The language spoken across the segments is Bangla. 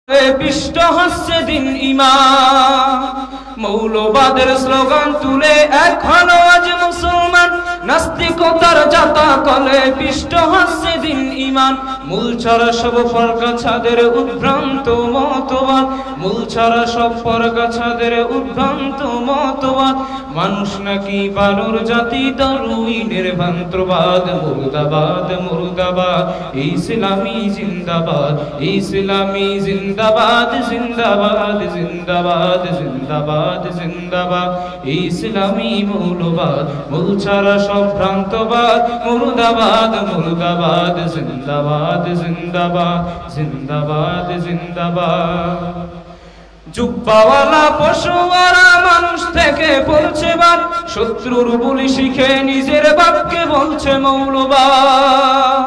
পিষ্ট হচ্ছে দিন ইমান, মৌলবাদের স্লোগান তুলে এক হলো আজ মুসলমান। নাস্তিকতার জাতা কলে পিষ্ট হচ্ছে দিন ইমান, মূল ছাড়া সব পরগাছাদের উদ্ভ্রান্ত মতবাদ, মূল ছাড়া সব পরগাছাদের উদ্ভ্রান্ত মতবাদ। মানুষ নাকি বানর জাতি, দারুইনের ভ্রান্তবাদ। মুর্দাবাদ মুর্দাবাদ ইসলামী জিন্দাবাদ, ইসলামী জিন্দাবাদ জিন্দাবাদ জিন্দাবাদ জিন্দাবাদ জিন্দাবাদ। ইসলামী মৌলবাদ, মূল ছাড়া সব ভ্রান্তবাদ। মুর্দাবাদ মুর্দাবাদ জিন্দাবাদ জিন্দাবাদ জিন্দাবাদ জিন্দাবাদ। জুব্বাওয়ালা পশুয়ারা মানুষ থেকে পড়ছে বাদ, শত্রুর বুলি শিখে নিজের বাপকে বলছে মৌলবাদ।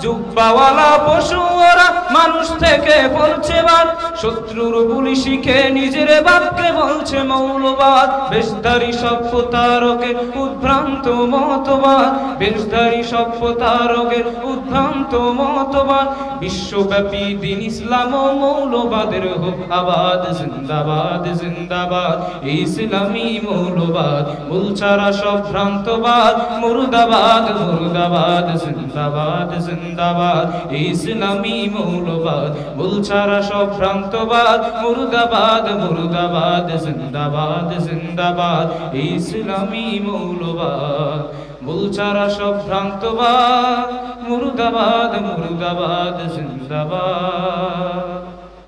জুব্বাওয়ালা পশুয়ারা মানুষ থেকে পড়ছে বাদ, শত্রুর বুলি শিখে নিজের বাপকে বলছে মৌলবাদ। বেশধারী সব প্রতারকের উদ্ভ্রান্ত মতবাদ, বেশধারী সব প্রতারকের উদ্ভ্রান্ত মতবাদ। বিশ্বব্যাপী দিন ইসলাম ও মৌলবাদের হোক আবাদ। জিন্দাবাদ জিন্দাবাদ ইসলামী মৌলবাদ, মূল ছাড়া সব ভ্রান্তবাদ। মুর্দাবাদ মুর্দাবাদ জিন্দাবাদ জিন্দাবাদ ইসলামী মৌলবাদ, মূল ছাড়া সব ভ্রান্তবাদ। মুর্দাবাদ মুর্দাবাদ জিন্দাবাদ জিন্দাবাদ ইসলামী মৌলবাদ, মূল ছাড়া সব ভ্রান্তবাদ। মুর্দাবাদ মুর্দাবাদ জিন্দাবাদ।